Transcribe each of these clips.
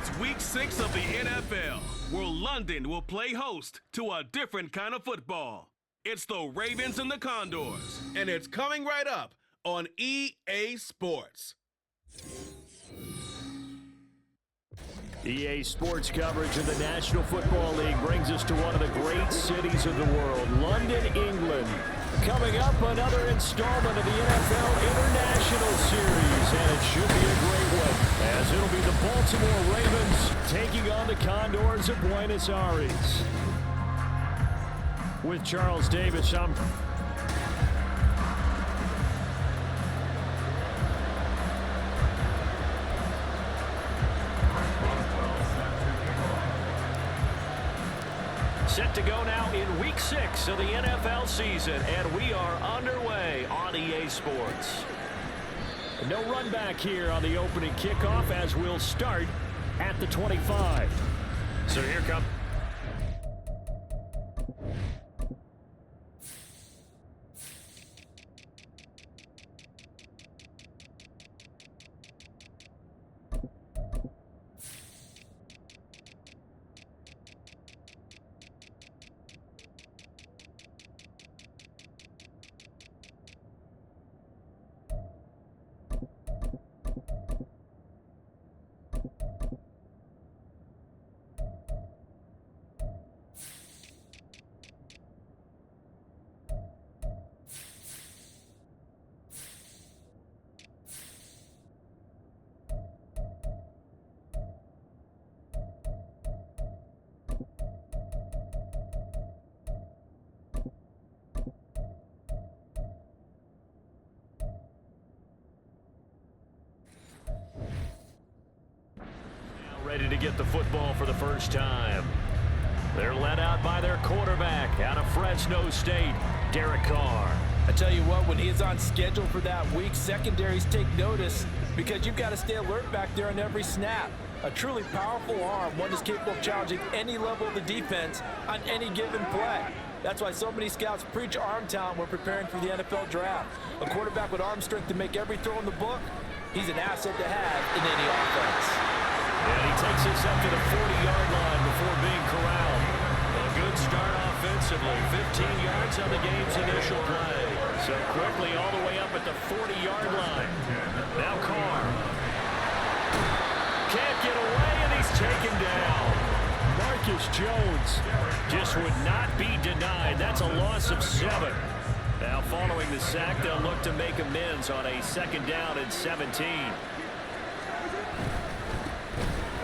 It's week 6 of the NFL, where London will play host to a different kind of football. It's the Ravens and the Condors, and it's coming right up on EA Sports. EA Sports coverage of the National Football League brings us to one of the great cities of the world, London, England. Coming up, another installment of the NFL International Series, and it should be a great one, as it'll be the Baltimore Ravens taking on the Condors of Buenos Aires. With Charles Davis, I'm set to go now in week 6 of the NFL season, and we are underway on EA Sports. No run back here on the opening kickoff, as we'll start at the 25. So here comes. Ready to get the football for the first time. They're led out by their quarterback out of Fresno State, Derek Carr. I tell you what, when he is on schedule for that week, secondaries take notice because you've got to stay alert back there on every snap. A truly powerful arm, one is capable of challenging any level of the defense on any given play. That's why so many scouts preach arm talent when preparing for the NFL draft. A quarterback with arm strength to make every throw in the book, he's an asset to have in any offense. And he takes us up to the 40-yard line before being corralled. A good start offensively. 15 yards on the game's initial play. So quickly all the way up at the 40-yard line. Now Carr. Can't get away, and he's taken down. Marcus Jones just would not be denied. That's a loss of 7. Now following the sack, they'll look to make amends on a 2nd down and 17.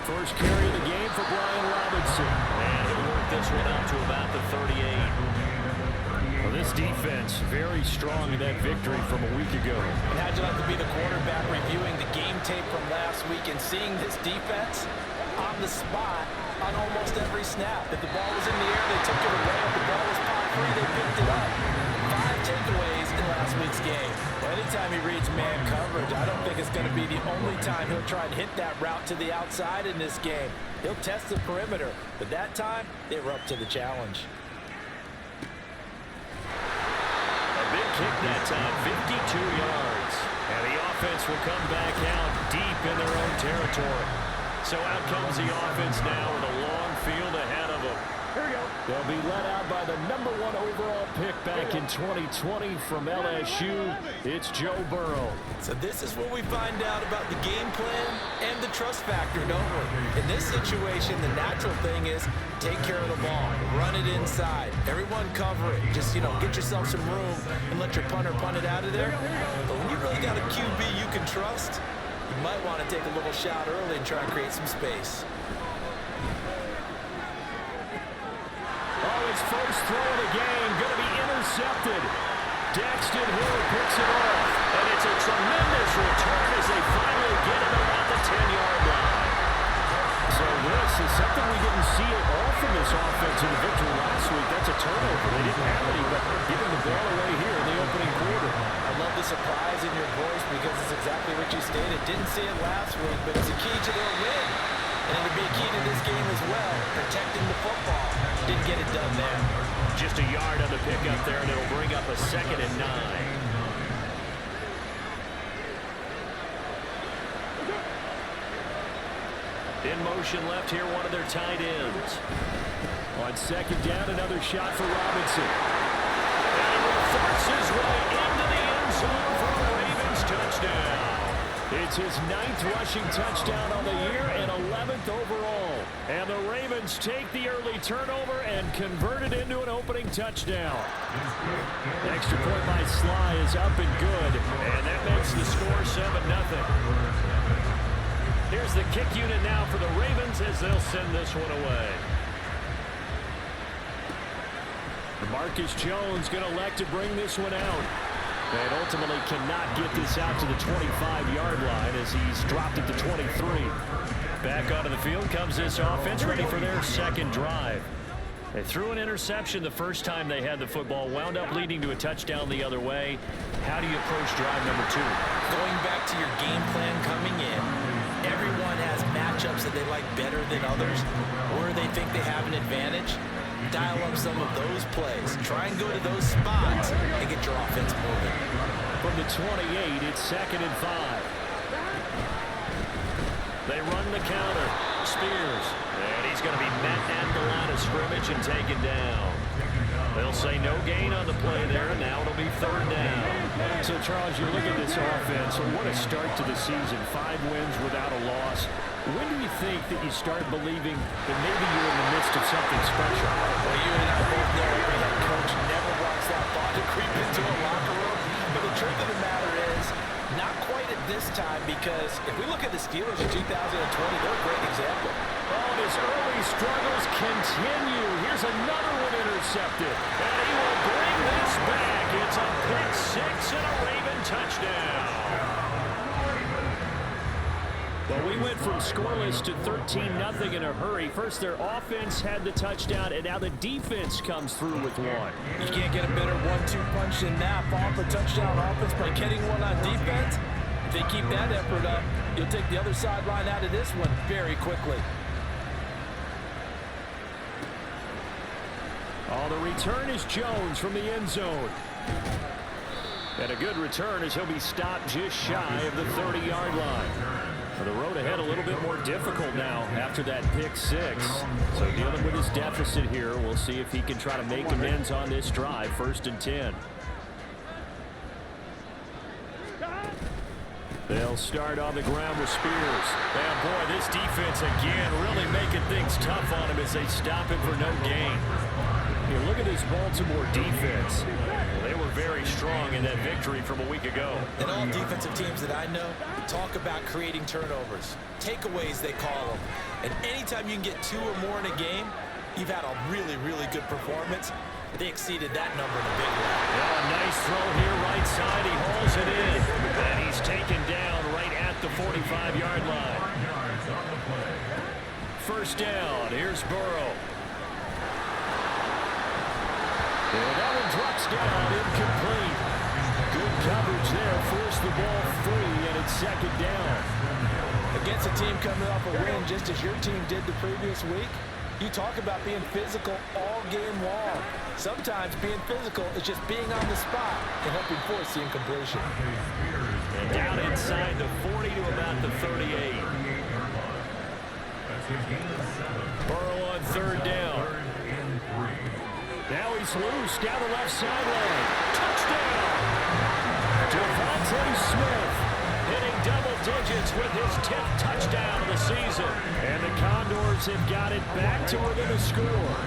First carry of the game for Brian Robinson. And he'll work this one out to about the 38. Well, this defense, very strong in that victory from a week ago. And how'd you like to be the quarterback reviewing the game tape from last week and seeing this defense on the spot on almost every snap? If the ball was in the air, they took it away. If the ball was pop free, they picked it up. 5 takeaways in last week's game. Well, anytime he reads man coverage, I don't think it's going to be the only time he'll try and hit that route to the outside in this game. He'll test the perimeter, but that time, they were up to the challenge. A big kick that time, 52 yards. And the offense will come back out deep in their own territory. So out comes the offense now with a long field ahead of them. Here we go. They'll be led out by the number 1 overall pick back in 2020 from LSU. It's Joe Burrow. So this is where we find out about the game plan and the trust factor, don't we? In this situation, the natural thing is take care of the ball, run it inside, everyone cover it. Just, get yourself some room and let your punter punt it out of there. But when you really got a QB you can trust, you might want to take a little shot early and try and create some space. His first throw of the game going to be intercepted. Daxton Hill picks it off, and it's a tremendous return as they finally get him around the 10-yard line. So this is something we didn't see at all from this offense in the victory last week. That's a turnover. They didn't have any, but giving the ball away here in the opening quarter. I love the surprise in your voice because it's exactly what you stated. Didn't see it last week, but it's a key to their win. And it'll be a key to this game as well, protecting the football. Didn't get it done there. Just a yard on the pickup there, and it'll bring up a 2nd and 9. In motion left here, one of their tight ends. On second down, another shot for Robinson. And he will force his way into the end zone for a Ravens touchdown. It's his 9th rushing touchdown on the year and 11th overall. And the Ravens take the early turnover and convert it into an opening touchdown. The extra point by Sly is up and good, and that makes the score 7-0. Here's the kick unit now for the Ravens as they'll send this one away. Marcus Jones going to elect to bring this one out. And ultimately cannot get this out to the 25-yard line as he's dropped it to 23. Back onto the field comes this offense, ready for their second drive. They threw an interception the first time they had the football, wound up leading to a touchdown the other way. How do you approach drive number 2? Going back to your game plan coming in, everyone has matchups that they like better than others, where they think they have an advantage. Dial up some of those plays. Try and go to those spots and get your offense moving. From the 28, it's 2nd and 5. They run the counter. Spears. And he's going to be met at the line of scrimmage and taken down. They'll say no gain on the play there. Now it'll be 3rd down. So, Charles, you look at this offense. What a start to the season. 5 wins without a loss. When do you think that you start believing that maybe you're in the midst of something special? Well, you and I both know every head coach never wants that thought to creep into a locker room. But the truth of the matter is, not quite at this time, because if we look at the Steelers in 2020, they're a great example. Oh, his early struggles continue. Here's another one intercepted. And he will bring this back. It's a pick 6 and a Raven touchdown. Well, we went from scoreless to 13-0 in a hurry. First, their offense had the touchdown, and now the defense comes through with one. You can't get a better 1-2 punch than that. Fall for touchdown offense by getting one on defense. If they keep that effort up, you'll take the other sideline out of this one very quickly. Oh, the return is Jones from the end zone. And a good return as he'll be stopped just shy of the 30-yard line. The road ahead a little bit more difficult now after that pick 6. So dealing with his deficit here, we'll see if he can try to make amends on this drive. 1st and 10. They'll start on the ground with Spears. And boy, this defense again really making things tough on him as they stop him for no gain. You look at this Baltimore defense. They were very strong in that victory from a week ago. And all defensive teams that I know talk about creating turnovers. Takeaways, they call them. And anytime you can get 2 or more in a game, you've had a really, really good performance. They exceeded that number in a big way. Yeah, a nice throw here right side. He hauls it in. And he's taken down right at the 45-yard line. 1st down. Here's Burrow. And that one drops down, incomplete. Good coverage there, forced the ball free, and it's 2nd down. Against a team coming off a win, just as your team did the previous week, you talk about being physical all game long. Sometimes being physical is just being on the spot and helping force the incompletion. And down inside the 40 to about the 38. Burrow on 3rd down. Now he's loose down the left sideline. Touchdown! Devontae Smith hitting double digits with his 10th touchdown of the season. And the Condors have got it back to within a score.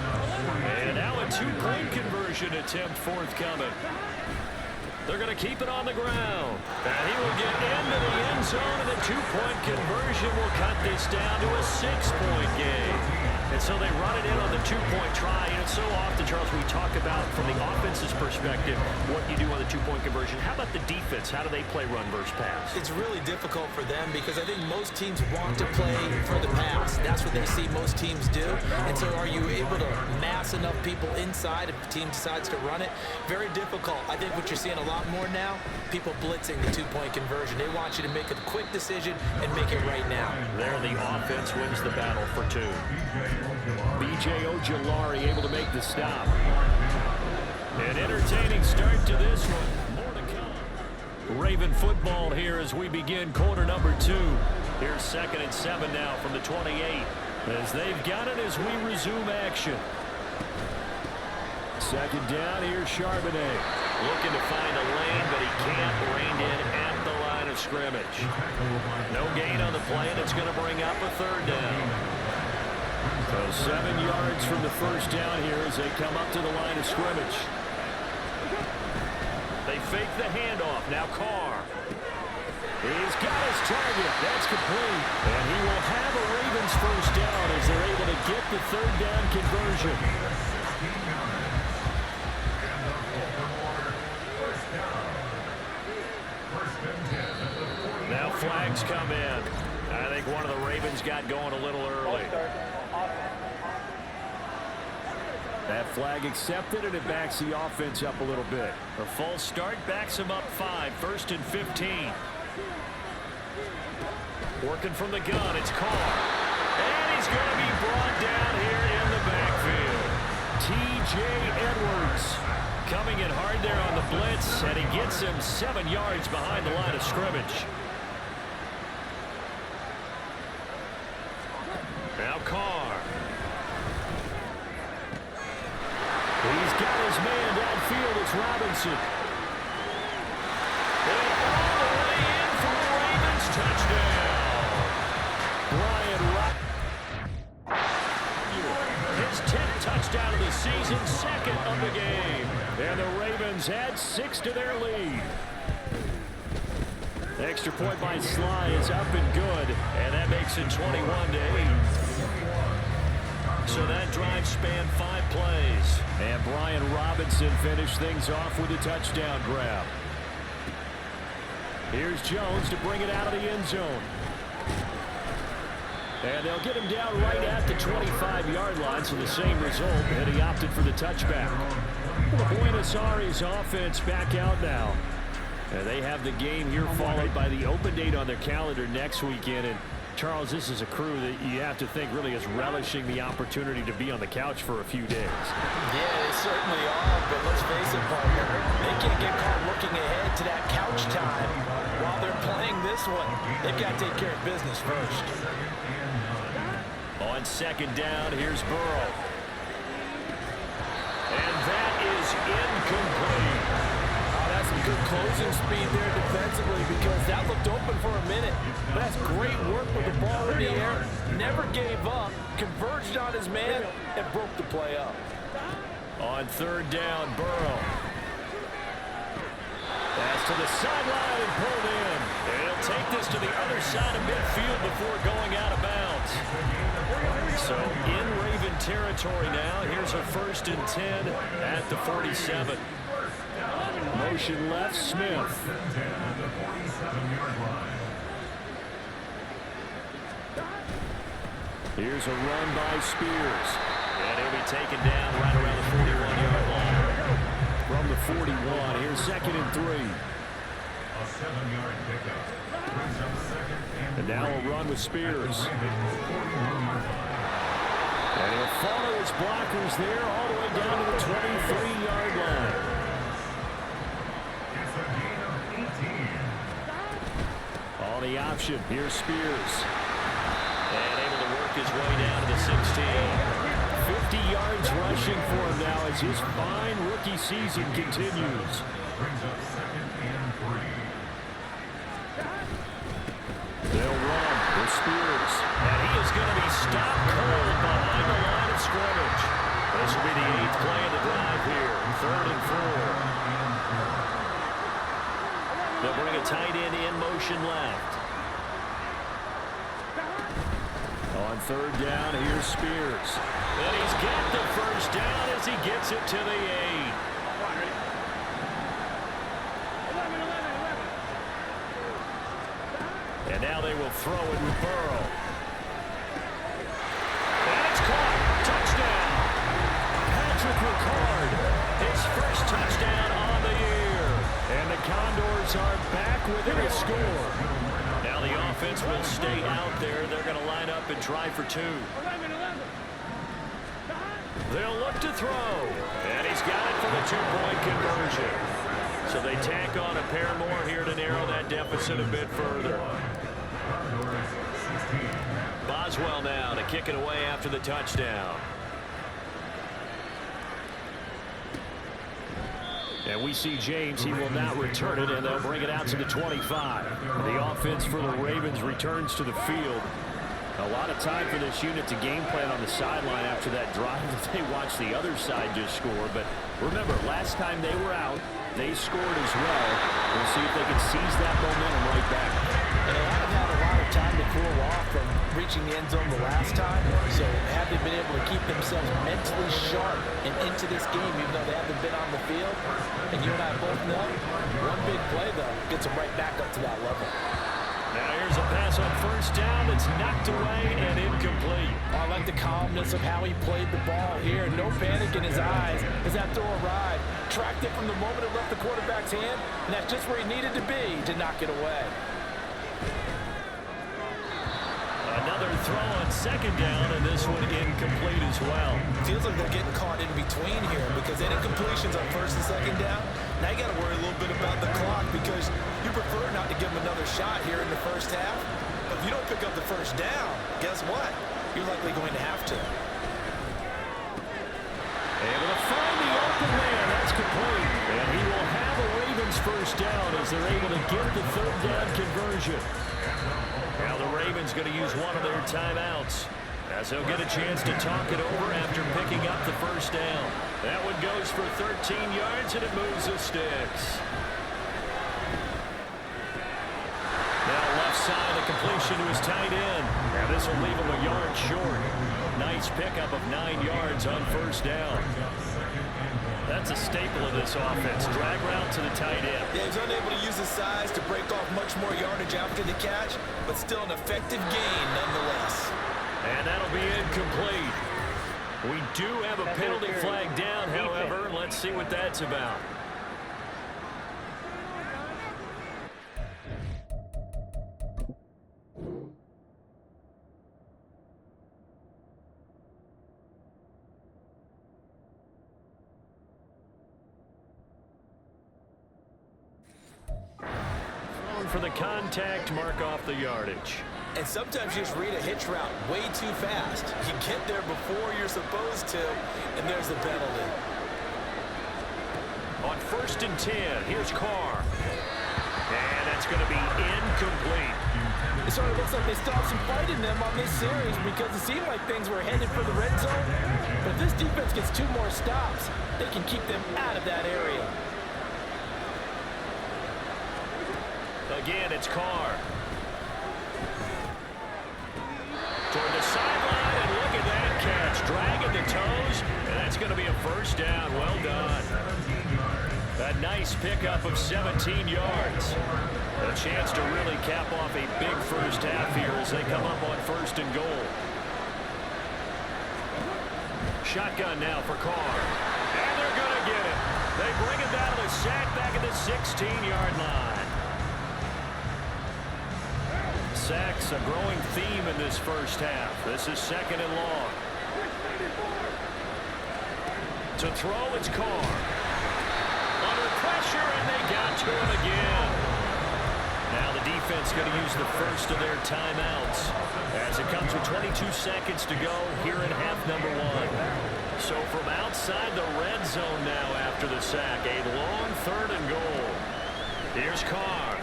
And now a 2-point conversion attempt forthcoming. They're going to keep it on the ground. And he will get into the end zone, and the 2-point conversion will cut this down to a 6-point game. And so they run it in on the 2-point try. And it's so often, Charles, we talk about from the offense's perspective what you do on the 2-point conversion. How about the defense? How do they play run versus pass? It's really difficult for them because I think most teams want to play for the pass. That's what they see most teams do. And so are you able to mass enough people inside if the team decides to run it? Very difficult. I think what you're seeing a lot more now, people blitzing the 2-point conversion. They want you to make a quick decision and make it right now. There, the offense wins the battle for 2. B.J. Ojulari able to make the stop. An entertaining start to this one. More to come. Raven football here as we begin quarter number 2. Here's 2nd and 7 now from the 28. As they've got it as we resume action. 2nd down, here's Charbonnet. Looking to find a lane, but he can't. Reined in at the line of scrimmage. No gain on the play, and it's going to bring up a 3rd down. So 7 yards from the 1st down here as they come up to the line of scrimmage. They fake the handoff. Now Carr. He's got his target. That's complete. And he will have a Ravens 1st down as they're able to get the 3rd down conversion. Now flags come in. I think one of the Ravens got going a little early. That flag accepted, and it backs the offense up a little bit. A false start backs him up 5. 1st and 15. Working from the gun, it's Carr. And he's going to be brought down here in the backfield. T.J. Edwards coming in hard there on the blitz, and he gets him 7 yards behind the line of scrimmage. Now Carr. He's got his man downfield. It's Robinson. And all the way in for the Ravens touchdown. His 10th touchdown of the season, 2nd of the game. And the Ravens add 6 to their lead. Extra point by Sly is up and good, and that makes it 21-8. So that drive spanned 5 plays. And Brian Robinson finished things off with a touchdown grab. Here's Jones to bring it out of the end zone. And they'll get him down right at the 25-yard line, so the same result, and he opted for the touchback. Well, the Buenos Aires offense back out now. And they have the game here followed by the open date on their calendar next weekend. And Charles, this is a crew that you have to think really is relishing the opportunity to be on the couch for a few days. Yeah, they certainly are, but let's face it, partner, they can't get caught looking ahead to that couch time while they're playing this one. They've got to take care of business first. On 2nd down, here's Burrow. And that is incomplete. Oh, that's some good closing speed there defensively because that looked open for a minute. That's great work with the ball in the air. Never gave up, converged on his man, and broke the play up. On 3rd down, Burrow. Pass to the sideline and pulled in. And he'll take this to the other side of midfield before going out of bounds. So in Raven territory now. Here's a 1st and 10 at the 47. Motion left, Smith. Here's a run by Spears. And he'll be taken down right around the 41-yard line. From the 41, here's 2nd and 3. A 7-yard pickup. And now we'll run with Spears. And he'll follow his blockers there all the way down to the 23-yard line. It's a gain of 18. On the option, here's Spears. And able to work his way down to the 16. 50 yards rushing for him now as his fine rookie season continues. Brings up 2nd and 3. They'll run with Spears. And he is going to be stopped cold behind the line of scrimmage. This will be the 8th play of the drive here. 3rd and 4. They'll bring a tight end in motion left. On 3rd down, here's Spears. And he's got the 1st down as he gets it to the 8. And now they will throw it with Burrow. And it's caught. Touchdown. Patrick Ricard, his 1st touchdown on the year. And the Condors are back within a score. Now the offense will stay out there. They're going to line up and try for 2. They'll look to throw. And he's got it for the 2-point conversion. So they tack on a pair more here to narrow that deficit a bit further. Condors Boswell now to kick it away after the touchdown. And we see James. He will not return it, and they'll bring it out to the 25. The offense for the Ravens returns to the field. A lot of time for this unit to game plan on the sideline after that drive that they watched the other side just score. But remember, last time they were out, they scored as well. We'll see if they can seize that momentum right back. And they haven't had a lot of time to cool off from reaching the end zone the last time. So have they been able to keep themselves mentally sharp and into this game, even though they haven't been on the field? And you and I both know, one big play, though, gets them right back up to that level. Now here's a pass on first down that's knocked away and incomplete. I like the calmness of how he played the ball here. No panic in his eyes as that throw arrived. Tracked it from the moment it left the quarterback's hand, and that's just where he needed to be to knock it away. Another throw on second down, and this one incomplete as well. Feels like they're getting caught in between here because any completions on first and second down, now you got to worry a little bit about the clock because you prefer not to give them another shot here in the first half. But if you don't pick up the first down, guess what? You're likely going to have to. Able to find the open man. That's complete. And he will have a Ravens first down as they're able to get the third down conversion. Now the Ravens going to use one of their timeouts as they'll get a chance to talk it over after picking up the first down. That one goes for 13 yards and it moves the sticks. Now left side, a completion to his tight end. Now this will leave him a yard short. Nice pickup of 9 yards on first down. That's a staple of this offense. Drag route to the tight end. Yeah, he's unable to use his size to break off much more yardage after the catch, but still an effective gain nonetheless. And that'll be incomplete. We do have a penalty flag down, however. Let's see what that's about. For the contact, mark off the yardage. And sometimes you just read a hitch route way too fast. You get there before you're supposed to, and there's the penalty. On first and 10, here's Carr. And that's going to be incomplete. It sort of looks like they still have some fight in them on this series because it seemed like things were headed for the red zone. But if this defense gets 2 more stops, they can keep them out of that area. Again, it's Carr. Toward the sideline, and look at that catch. Dragging the toes, and that's going to be a first down. Well done. A nice pickup of 17 yards. A chance to really cap off a big first half here as they come up on first and goal. Shotgun now for Carr. And they're going to get it. They bring it down to the sack back at the 16-yard line. Sacks a growing theme in this first half. This is second and long. To throw, it's Carr. Under pressure, and they got to him again. Now the defense going to use the first of their timeouts as it comes with 22 seconds to go here in half number 1. So from outside the red zone now after the sack, a long third and goal. Here's Carr.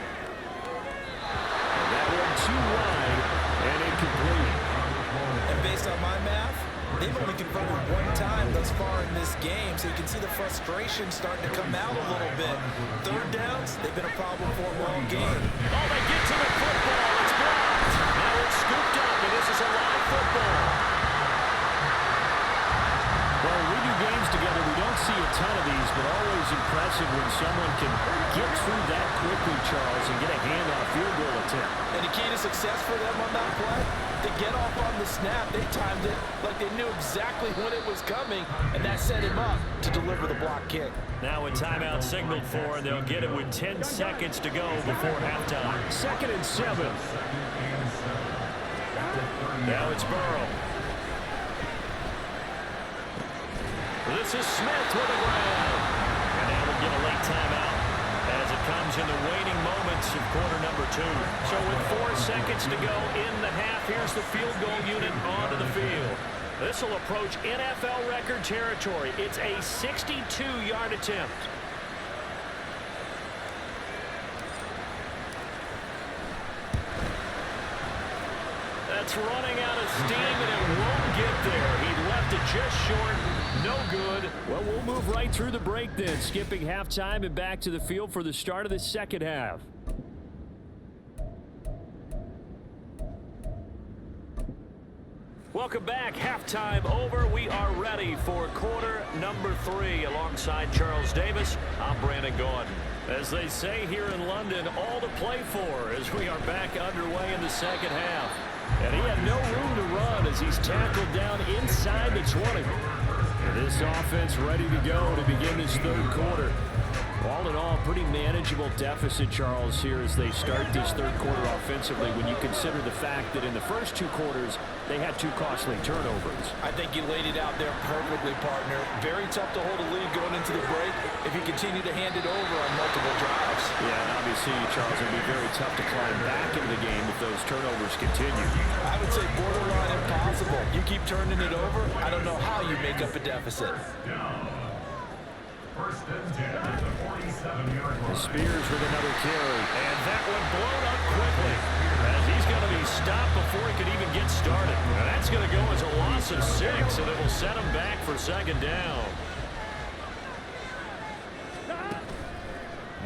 That one too wide and incomplete. And based on my math, they've only converted 1 time thus far in this game, so you can see the frustration starting to come out a little bit. Third downs, they've been a problem for them all game. Oh, they get to the football. It's blocked. Now it's scooped up, and this is a live football. Well, we do games together. We don't see a ton of these, but always impressive when someone can get through that quickly, Charles, and get a hand on a field goal attempt. And the key to success for them on that play, to get off on the snap, they timed it like they knew exactly when it was coming, and that set him up to deliver the block kick. Now a timeout signaled for, and they'll get it with 10 seconds to go before halftime. 2nd and 7. Now it's Burrow. This is Smith with a grab. And now we'll get a late timeout as it comes in the waning moments of quarter number 2. So with 4 seconds to go in the half, here's the field goal unit onto the field. This will approach NFL record territory. It's a 62-yard attempt. That's running out of steam, and it won't get there. He left it just short. No good. Well, we'll move right through the break then, skipping halftime and back to the field for the start of the second half. Welcome back. Halftime over. We are ready for quarter number 3. Alongside Charles Davis, I'm Brandon Gordon. As they say here in London, all to play for as we are back underway in the second half. And he had no room to run as he's tackled down inside the 20. And this offense ready to go to begin this third quarter. All in all, pretty manageable deficit, Charles, here as they start this third quarter offensively when you consider the fact that in the first 2 quarters, they had 2 costly turnovers. I think you laid it out there perfectly, partner. Very tough to hold a lead going into the break if you continue to hand it over on multiple drives. Yeah, and obviously, Charles, it would be very tough to climb back into the game if those turnovers continue. I would say borderline impossible. You keep turning it over, I don't know how you make up a deficit. First and 10 at the 47-yard line. Spears with another carry. And that one blown up quickly as he's going to be stopped before he could even get started. And that's going to go as a loss of 6, and it will set him back for second down.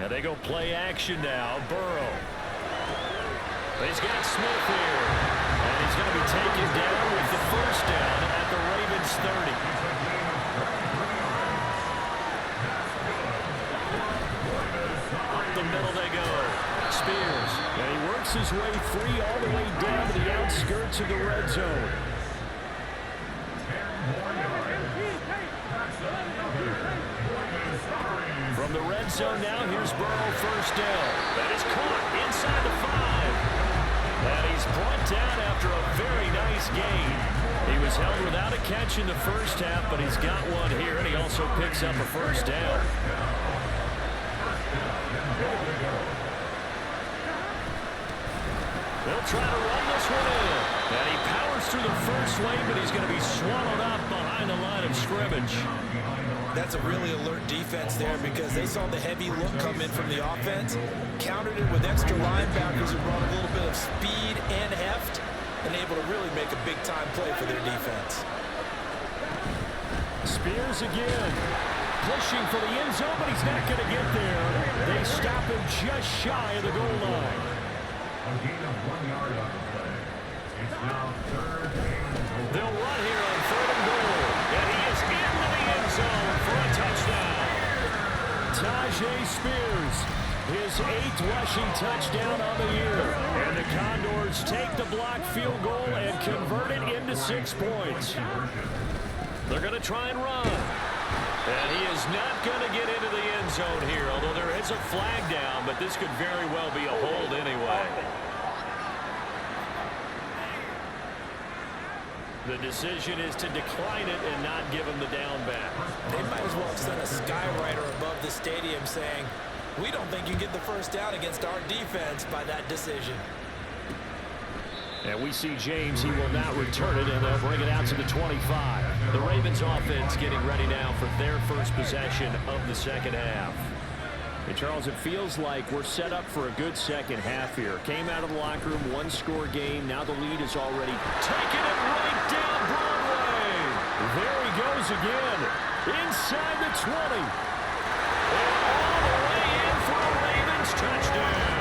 And they go play action now. Burrow. He's got Smith here. And he's going to be taken down with the first down at the Ravens 30. The middle they go. Spears. And he works his way free all the way down to the outskirts of the red zone. From the red zone now, here's Burrow, first down. That is caught inside the 5. And he's brought down after a very nice gain. He was held without a catch in the first half, but he's got one here, and he also picks up a first down. They'll try to run this one in. And he powers through the first lane, but he's going to be swallowed up behind the line of scrimmage. That's a really alert defense there because they saw the heavy look come in from the offense, countered it with extra linebackers who brought a little bit of speed and heft, and able to really make a big-time play for their defense. Spears again. Pushing for the end zone, but he's not going to get there. They stop him just shy of the goal line. A gain of 1 yard on the play. It's now third and goal. They'll run here on 3rd and goal. And he is into the end zone for a touchdown. Tajay Spears, his 8th rushing touchdown on the year. And the Condors take the blocked field goal and convert it into 6 points. They're going to try and run. And he is not going to get into the end zone here, although there is a flag down, but this could very well be a hold anyway. The decision is to decline it and not give him the down back. They might as well have sent a skywriter above the stadium saying, we don't think you can get the first down against our defense by that decision. And we see James, he will not return it, and they'll bring it out to the 25. The Ravens offense getting ready now for their first possession of the second half. And Charles, it feels like we're set up for a good second half here. Came out of the locker room, 1-score game. Now the lead is already taking it right down Broadway. There he goes again, inside the 20. And all the way in for a Ravens touchdown.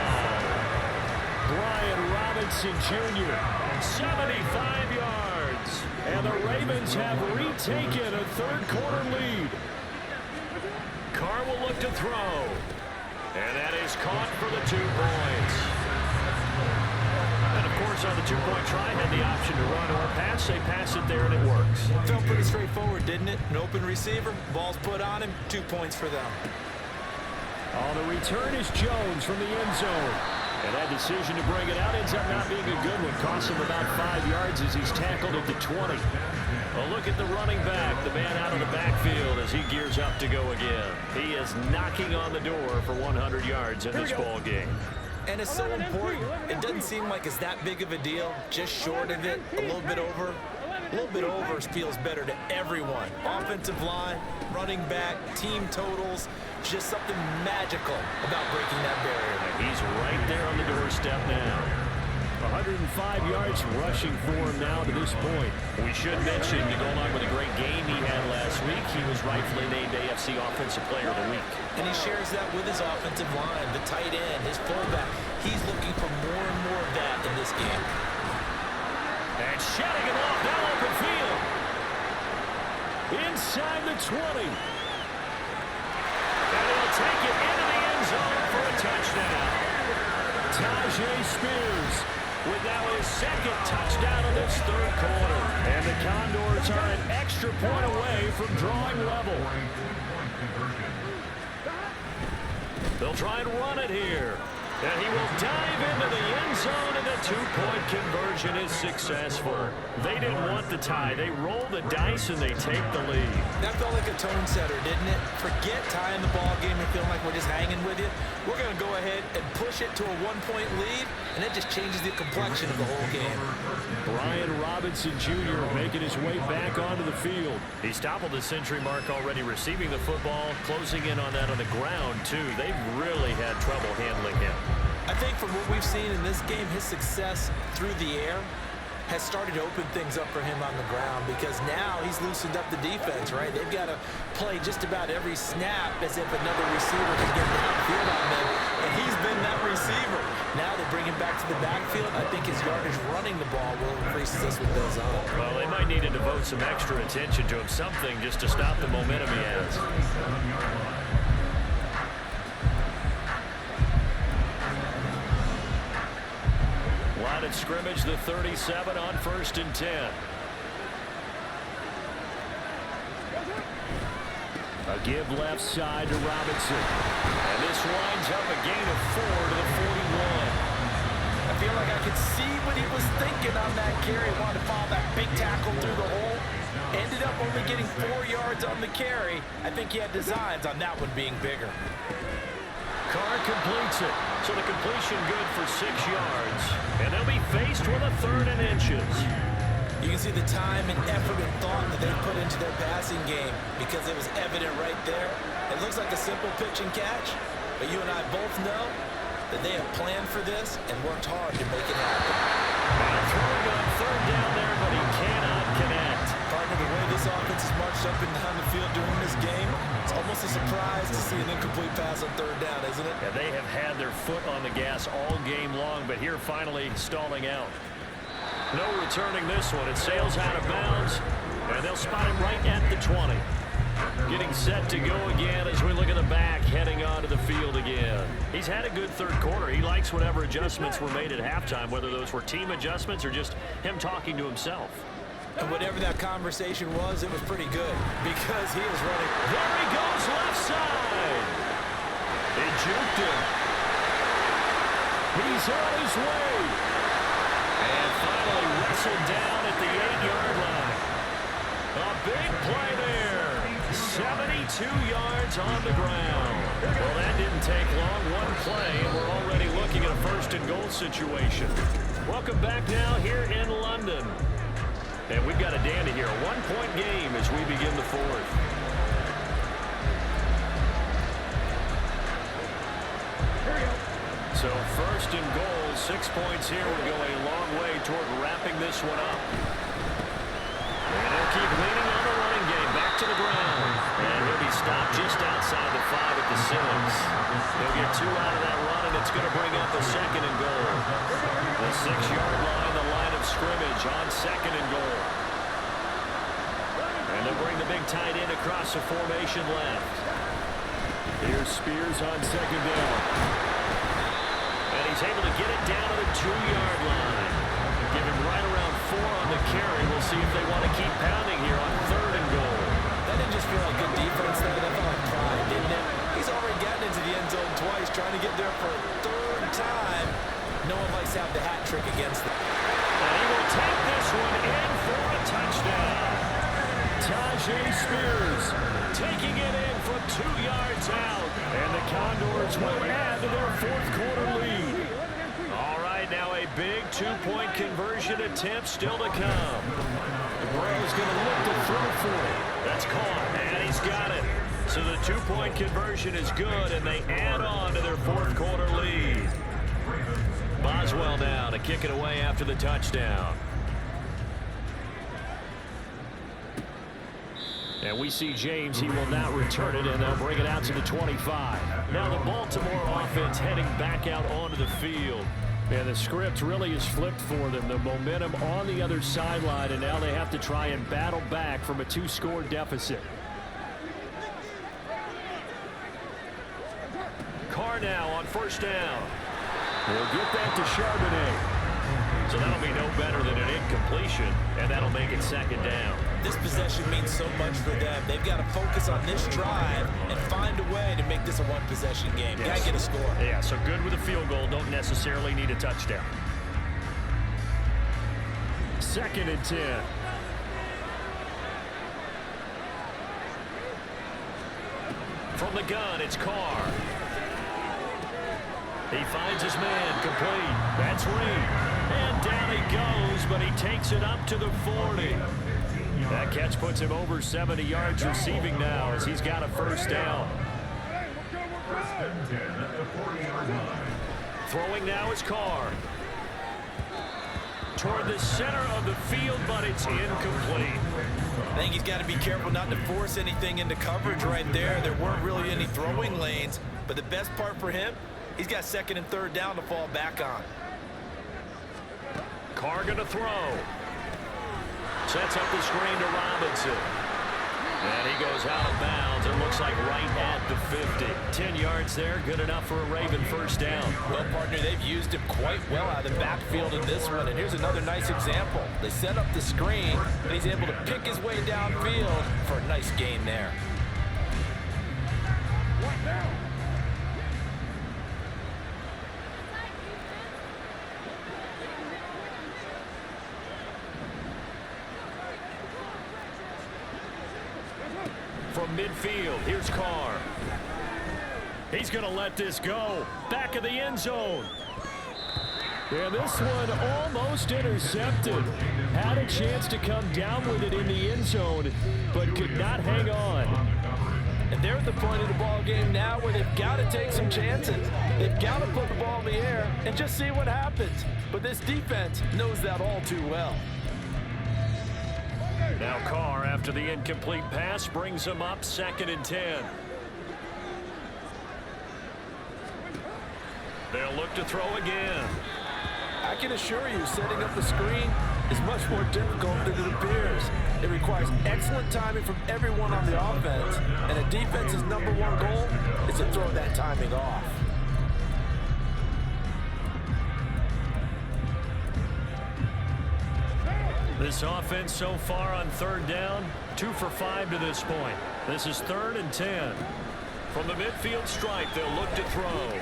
Brian Robinson Jr., 75 yards. And the Ravens have retaken a third quarter lead. Carr will look to throw. And that is caught for the 2 points. And of course on the 2-point try had the option to run or pass. They pass it there and it works. Felt pretty straightforward, didn't it? An open receiver, ball's put on him, 2 points for them. On the return is Jones from the end zone. And that decision to bring it out ends up not being a good one. Costs him about 5 yards as he's tackled at the 20. A look at the running back. The man out of the backfield is as he gears up to go again. He is knocking on the door for 100 yards in this ball game. And it's so important. It doesn't seem like it's that big of a deal. Just short of it, a little bit over. A little bit over feels better to everyone. Offensive line, running back, team totals. Just something magical about breaking that barrier. And he's right there on the doorstep now. 105 yards rushing for him now to this point. We should mention, to go along with a great game he had last week, he was rightfully named AFC Offensive Player of the Week. And he shares that with his offensive line, the tight end, his fullback. He's looking for more and more of that in this game. And shedding it off down open field. Inside the 20. And he'll take it into the end zone for a touchdown. Tajay Spears with now his second touchdown of this third quarter. And the Condors are an extra point away from drawing level. They'll try and run it here. And he will dive into the end zone, and the two-point conversion is successful. They didn't want the tie. They roll the dice, and they take the lead. That felt like a tone setter, didn't it? Forget tying the ball game and feeling like we're just hanging with you. We're going to go ahead and push it to a one-point lead, and it just changes the complexion of the whole game. Brian Robinson Jr. making his way back onto the field. He's toppled the century mark already receiving the football, closing in on that on the ground, too. They've really had trouble handling him. I think from what we've seen in this game, his success through the air has started to open things up for him on the ground, because now he's loosened up the defense, right? They've got to play just about every snap as if another receiver can get downfield on them, and he's been that receiver. Now they bring him back to the backfield. I think his yardage running the ball will increase as this one goes on. Well, they might need to devote some extra attention to him, something just to stop the momentum he has. Line of scrimmage, the 37 on 1st and 10. A give left side to Robinson. And this winds up a gain of 4 to the 41. I feel like I could see what he was thinking on that carry. Wanted to follow that big tackle through the hole. Ended up only getting 4 yards on the carry. I think he had designs on that one being bigger. Carr completes it. So the completion good for 6 yards. And they'll be faced with a 3rd and inches. You can see the time and effort and thought that they put into their passing game, because it was evident right there. It looks like a simple pitch and catch, but you and I both know that they have planned for this and worked hard to make it happen. And throwing on 3rd down there, but he cannot connect. Partner, the way this offense has marched up and down the field during this game, it's almost a surprise to see an incomplete pass on 3rd down, isn't it? Yeah, they have had their foot on the gas all game long, but here finally stalling out. No returning this one. It sails out of bounds, and they'll spot him right at the 20. Getting set to go again as we look at the back, heading onto the field again. He's had a good 3rd quarter. He likes whatever adjustments were made at halftime, whether those were team adjustments or just him talking to himself. And whatever that conversation was, it was pretty good, because he is running. There he goes, left side. They juked him. He's on his way. And finally wrestled down at the 8-yard line. A big play there. 72 yards on the ground. Well, that didn't take long. One play, and we're already looking at a 1st and goal situation. Welcome back now here in London. And we've got a dandy here. A 1-point game as we begin the 4th. So 1st and goal, 6 points here would go a long way toward wrapping this one up. And they'll keep leaning on the running game. Back to the ground. And he'll be stopped just outside the 5 at the 6. They'll get 2 out of that run, and it's going to bring up a 2nd and goal. The 6-yard line, the line of scrimmage on 2nd and goal. And they'll bring the big tight end across the formation left. Here's Spears on 2nd down. And he's able to get it down to the 2-yard line. Give him right around 4 on the carry. We'll see if they want to keep pounding here on 3rd and goal. That didn't just feel like good defense there. That felt like pride, didn't it? He's already gotten into the end zone twice, trying to get there for a 3rd time. No one likes to have the hat trick against them. And he will take this one in for a touchdown. Tajay Spears taking it in from 2 yards out. And the Condors will add to their fourth quarter lead. All right, now a big two-point conversion attempt still to come. Buenos going to look to throw for it. That's caught, and he's got it. So the two-point conversion is good, and they add on to their fourth quarter lead. Boswell now to kick it away after the touchdown. And we see James. He will not return it, and they'll bring it out to the 25. Now the Baltimore offense heading back out onto the field. And the script really is flipped for them. The momentum on the other sideline, and now they have to try and battle back from a 2-score deficit. Carr now on first down. We'll get that to Charbonnet. So that'll be no better than an incompletion, and that'll make it second down. This possession means so much for them. They've got to focus on this drive and find a way to make this a one-possession game. Yes. Got to get a score. Yeah, so good with a field goal. Don't necessarily need a touchdown. 2nd and 10. From the gun, it's Carr. He finds his man, complete. That's Reed. And down he goes, but he takes it up to the 40. That catch puts him over 70 yards receiving now as he's got a first down. Throwing now is Carr. Toward the center of the field, but it's incomplete. I think he's got to be careful not to force anything into coverage right there. There weren't really any throwing lanes, but the best part for him, he's got 2nd and 3rd down to fall back on. Carr going to throw. Sets up the screen to Robinson. And he goes out of bounds. It looks like right at the 50. 10 yards there, good enough for a Raven first down. Well, partner, they've used him quite well out of the backfield in this one. And here's another nice example. They set up the screen, and he's able to pick his way downfield for a nice gain there. What now? From midfield, here's Carr. He's going to let this go. Back of the end zone. And this one almost intercepted. Had a chance to come down with it in the end zone, but could not hang on. And they're at the point of the ball game now where they've got to take some chances. They've got to put the ball in the air and just see what happens. But this defense knows that all too well. Now Carr, after the incomplete pass, brings him up 2nd and 10. They'll look to throw again. I can assure you, setting up the screen is much more difficult than it appears. It requires excellent timing from everyone on the offense, and a defense's #1 goal is to throw that timing off. This offense so far on 3rd down, 2 for 5 to this point. This is 3rd and 10. From the midfield stripe, they'll look to throw.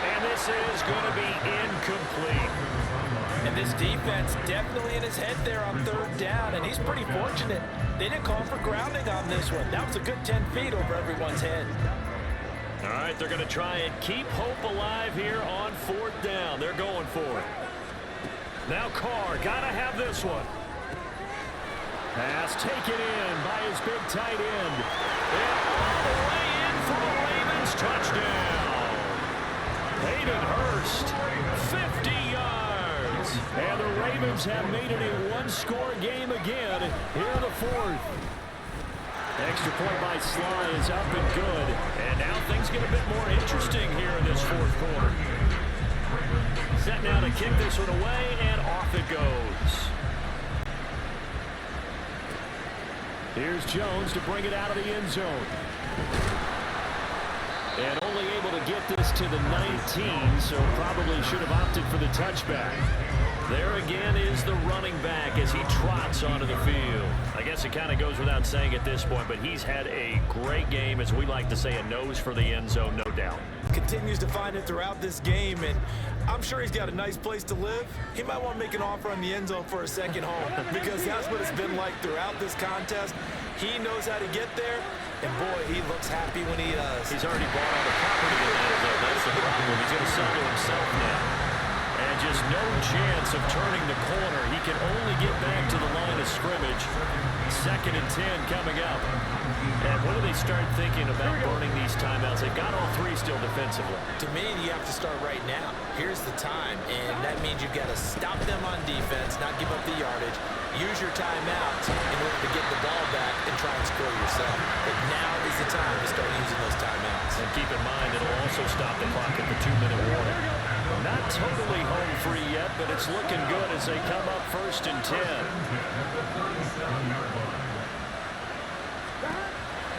And this is going to be incomplete. And this defense definitely in his head there on 3rd down, and he's pretty fortunate. They didn't call for grounding on this one. That was a good 10 feet over everyone's head. All right, they're going to try and keep hope alive here on 4th down. They're going for it. Now Carr, gotta have this one. Pass taken in by his big tight end. And all the way in for a Ravens touchdown. Hayden Hurst, 50 yards. And the Ravens have made it a 1-score game again here in the 4th. Extra point by Sly is up and good. And now things get a bit more interesting here in this 4th quarter. Set now to kick this one away, and off it goes. Here's Jones to bring it out of the end zone. And only able to get this to the 19, so probably should have opted for the touchback. There again is the running back as he trots onto the field. I guess it kind of goes without saying at this point, but he's had a great game, as we like to say, a nose for the end zone, no doubt. Continues to find it throughout this game, and I'm sure he's got a nice place to live. He might want to make an offer on the end zone for a second home, because that's what it's been like throughout this contest. He knows how to get there, and boy, he looks happy when he does. He's already bought all the property in that, though. That's the problem. He's going to sell to himself now. And just no chance of turning the corner. He can only get back to the line of scrimmage. 2nd and 10 coming up. And when do they start thinking about burning these timeouts? They've got all 3 still defensively. To me, you have to start right now. Here's the time, and that means you've got to stop them on defense, not give up the yardage. Use your timeouts in order to get the ball back and try and score yourself. But now is the time to start using those timeouts. And keep in mind, it'll also stop the clock at the 2-minute warning. Not totally home free yet, but it's looking good as they come up 1st and 10.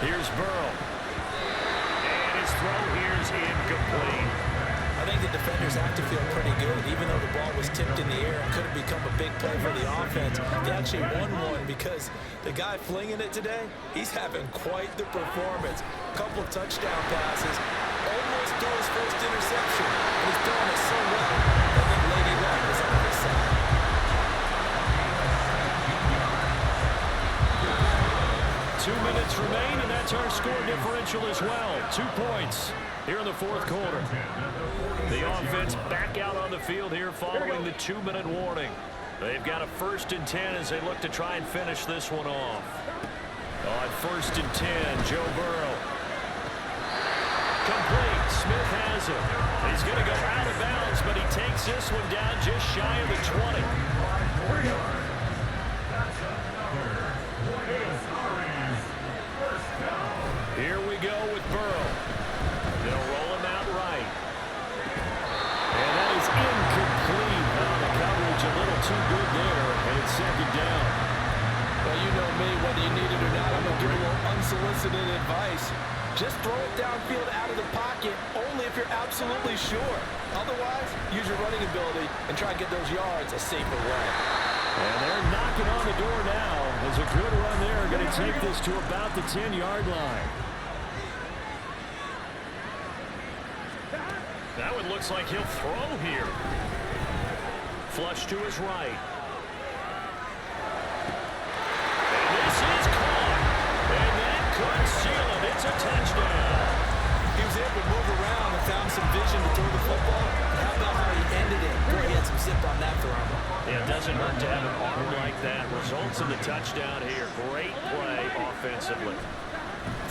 Here's Burrow. And his throw here is incomplete. I think the defenders have to feel pretty good. Even though the ball was tipped in the air and could have become a big play for the offense, they actually won one because the guy flinging it today, he's having quite the performance. Couple of touchdown passes, almost threw his first interception, and he's doing it so well. I think Lady Luck is on his side. Two minutes remain, and that's our score differential as well. 2 points here in the 4th quarter. The offense back out on the field here following the 2-minute warning. They've got a 1st and 10 as they look to try and finish this one off. On 1st and 10, Joe Burrow. Complete. Smith has it. He's going to go out of bounds, but he takes this one down just shy of the 20. Here we go with Burrow. They'll roll him out right. And that is incomplete. The coverage a little too good there, and it's 2nd down. Well, you know me, whether you need it or not, I'm going to give you a little unsolicited advice. Just throw it downfield out of the pocket only if you're absolutely sure. Otherwise, use your running ability and try and get those yards a safer way. And they're knocking on the door now. There's a good run there. Going to take this to about the 10-yard line. That one looks like he'll throw here. Flush to his right. And this is caught. And that could seal it. It's a touchdown. He was able to move around and found some vision to throw the football. How about how he ended it? Boy, he had some zip on that throw. Yeah, it doesn't hurt to have an arm like that. Results in the touchdown here. Great play offensively.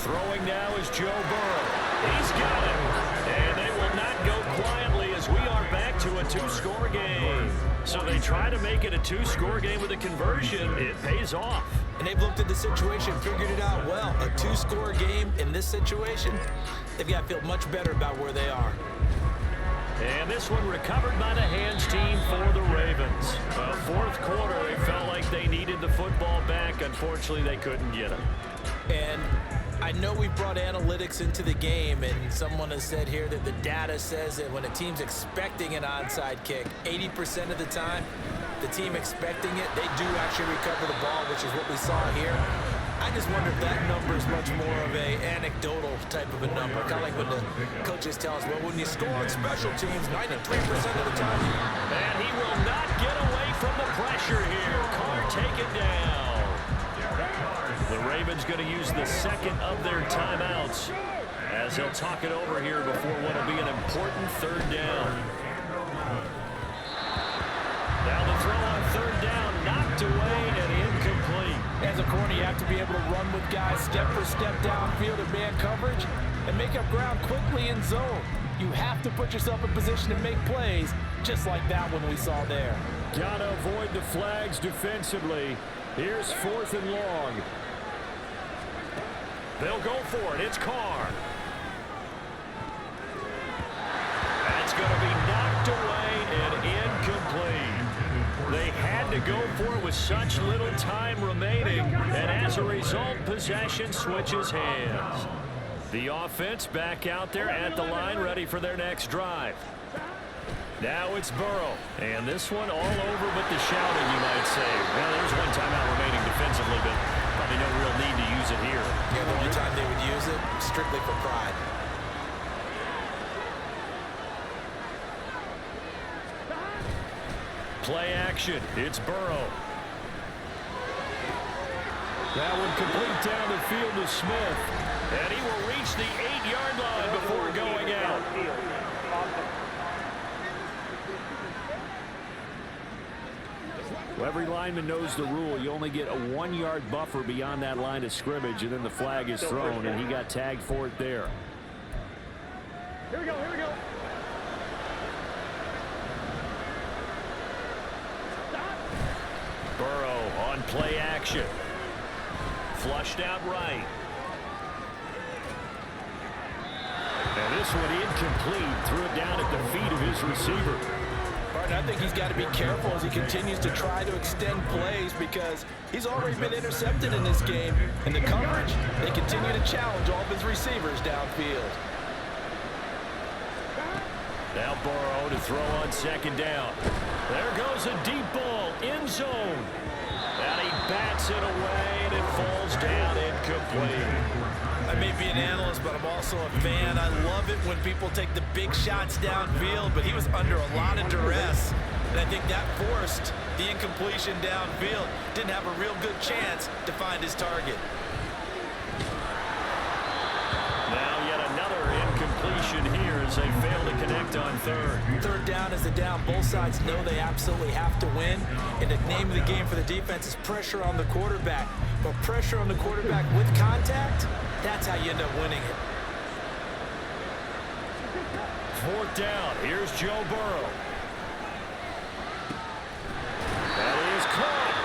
Throwing now is Joe Burrow. He's got it. And they will not go quietly as we are back to a 2-score game. So they try to make it a 2-score game with a conversion. It pays off. And they've looked at the situation, figured it out well. A 2-score game in this situation, they've got to feel much better about where they are. And this one recovered by the hands team for the Ravens. 4th quarter, it felt like they needed the football back. Unfortunately, they couldn't get it. And I know we brought analytics into the game, and someone has said here that the data says that when a team's expecting an onside kick, 80% of the time, the team expecting it, they do actually recover the ball, which is what we saw here. I just wonder if that number is much more of a anecdotal type of a number. Kind of like when the coaches tell us, well, when you score on special teams, 93% of the time. And he will not get away from the pressure here. Carr taken down. The Ravens going to use the 2nd of their timeouts as they'll talk it over here before what will be an important 3rd down. Now the throw on 3rd down, knocked away and incomplete. As a corner, you have to be able to run with guys step for step downfield in man coverage and make up ground quickly in zone. You have to put yourself in position to make plays, just like that one we saw there. Gotta avoid the flags defensively. Here's 4th and long. They'll go for it. It's Carr. That's going to be knocked away and incomplete. They had to go for it with such little time remaining, and as a result, possession switches hands. The offense back out there at the line, ready for their next drive. Now it's Burrow. And this one all over but the shouting, you might say. Well, there's one timeout remaining defensively, but probably no real need to use it here. Yeah, the only time they would use it, strictly for pride. Play action. It's Burrow. That one complete down the field to Smith. And he will reach the 8-yard line before going out. Well, every lineman knows the rule. You only get a 1-yard buffer beyond that line of scrimmage, and then the flag is thrown, and he got tagged for it there. Here we go, here we go. Burrow on play action. Flushed out right. And this one incomplete. Threw it down at the feet of his receiver. Martin, I think he's got to be careful as he continues to try to extend plays because he's already been intercepted in this game. In the coverage, they continue to challenge all of his receivers downfield. Now Burrow to throw on second down. There goes a deep ball, end zone. And he bats it away, and it falls down incomplete. I may be an analyst, but I'm also a fan. I love it when people take the big shots downfield, but he was under a lot of duress. And I think that forced the incompletion downfield. Didn't have a real good chance to find his target. Now yet another incompletion here as they fail to connect on third. Third down is a down. Both sides know they absolutely have to win. And the name of the game for the defense is pressure on the quarterback. But pressure on the quarterback with contact, that's how you end up winning it. Fourth down. Here's Joe Burrow. That is caught.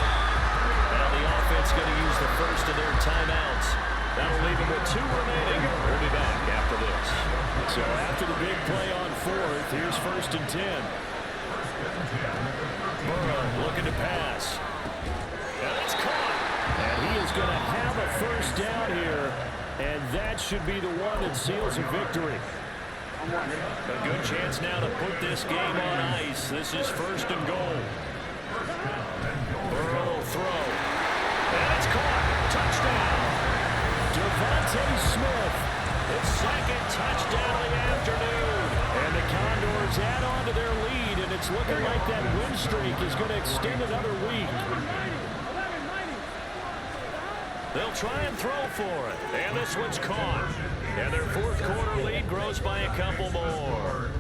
Now the offense going to use the first of their timeouts. That'll leave them with 2 remaining. We'll be back after this. So after the big play on fourth, here's 1st and 10. Burrow looking to pass. And it's caught. And he is going to have a first down here. And that should be the one that seals a victory. A good chance now to put this game on ice. This is 1st and goal. Burrow will throw. And it's caught. Touchdown. Devontae Smith, his second touchdown of the afternoon. And the Condors add on to their lead, and it's looking like that win streak is going to extend another week. They'll try and throw for it. And this one's caught. And their 4th quarter lead grows by a couple more.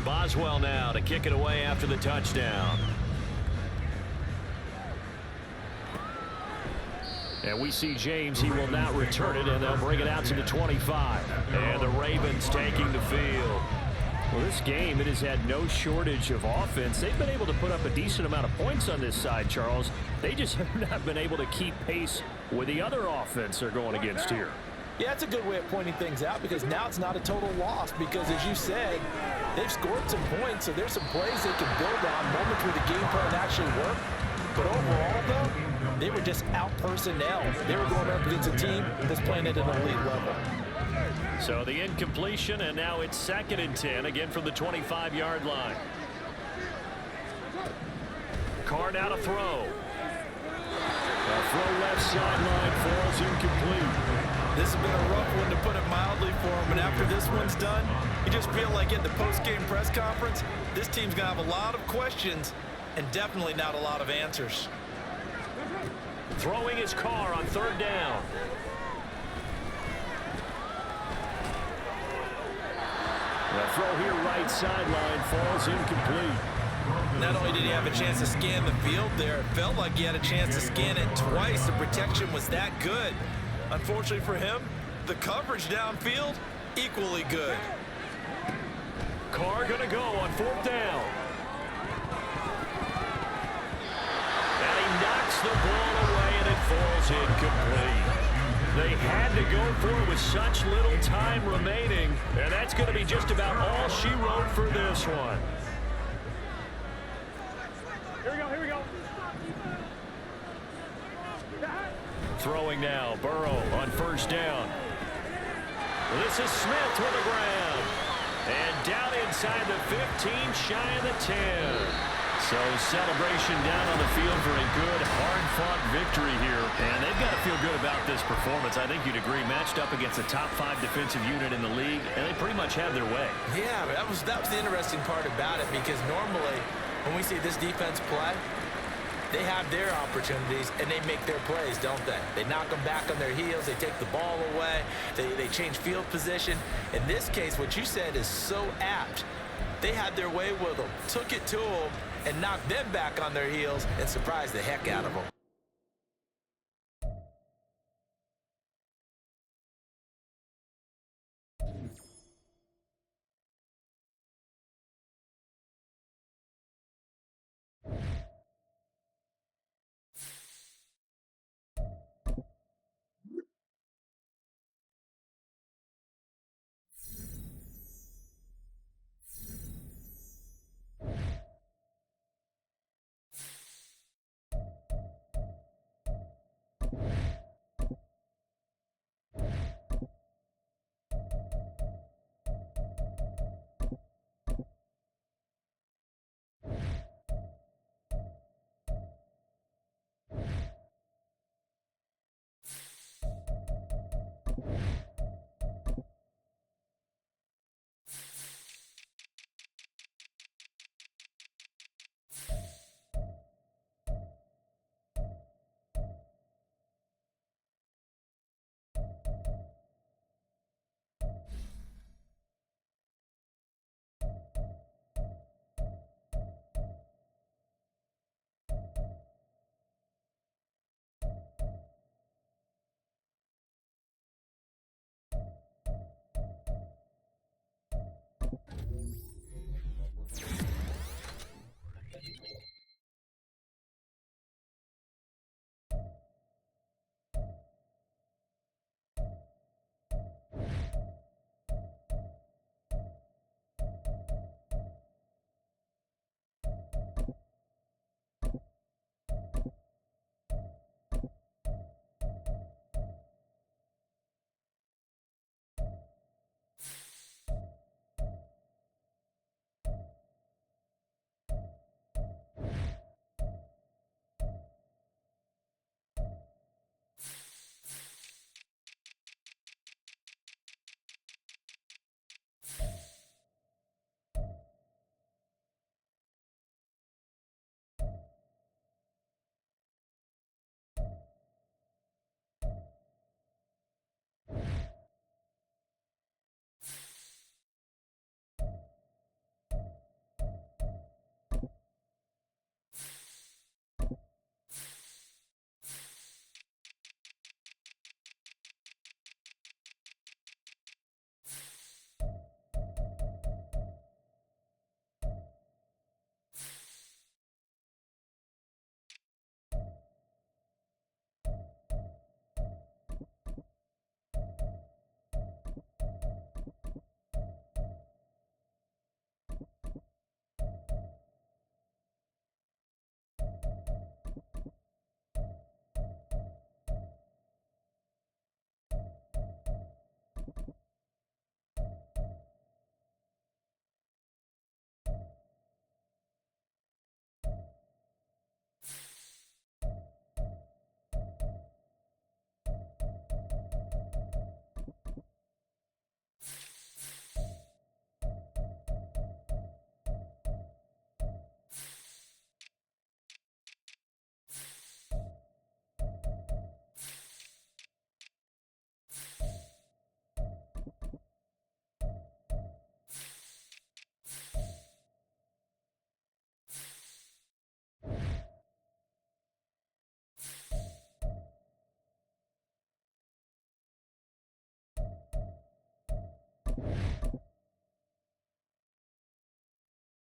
Boswell now to kick it away after the touchdown. And we see James, he will not return it, and they'll bring it out to the 25. And the Ravens taking the field. Well, this game, it has had no shortage of offense. They've been able to put up a decent amount of points on this side, Charles. They just have not been able to keep pace with the other offense they're going against here. Yeah, that's a good way of pointing things out because now it's not a total loss because, as you said, they've scored some points, so there's some plays they can build on, moments where the game plan actually worked. But overall, though, they were just out personnel. They were going up against a team that's playing at an elite level. So the incompletion, and now it's 2nd and 10, again from the 25-yard line. Carr now to throw. A throw left sideline falls incomplete. This has been a rough one, to put it mildly, for him. And after this one's done, you just feel like at the post-game press conference, this team's going to have a lot of questions and definitely not a lot of answers. Throwing his Carr on 3rd down. The throw here right sideline falls incomplete. Not only did he have a chance to scan the field there, it felt like he had a chance to scan it twice. The protection was that good. Unfortunately for him, the coverage downfield, equally good. Carr going to go on 4th down. And he knocks the ball away, and it falls incomplete. They had to go for it with such little time remaining, and that's going to be just about all she wrote for this one. Here we go, here we go. Throwing now, Burrow on 1st down. This is Smith with the grab. And down inside the 15, shy of the 10. So celebration down on the field for a good, hard-fought victory here. And they've got to feel good about this performance. I think you'd agree, matched up against a top 5 defensive unit in the league, and they pretty much have their way. Yeah, that was the interesting part about it, because normally when we see this defense play, they have their opportunities, and they make their plays, don't they? They knock them back on their heels. They take the ball away. They change field position. In this case, what you said is so apt. They had their way with them, took it to them, and knocked them back on their heels and surprised the heck out of them.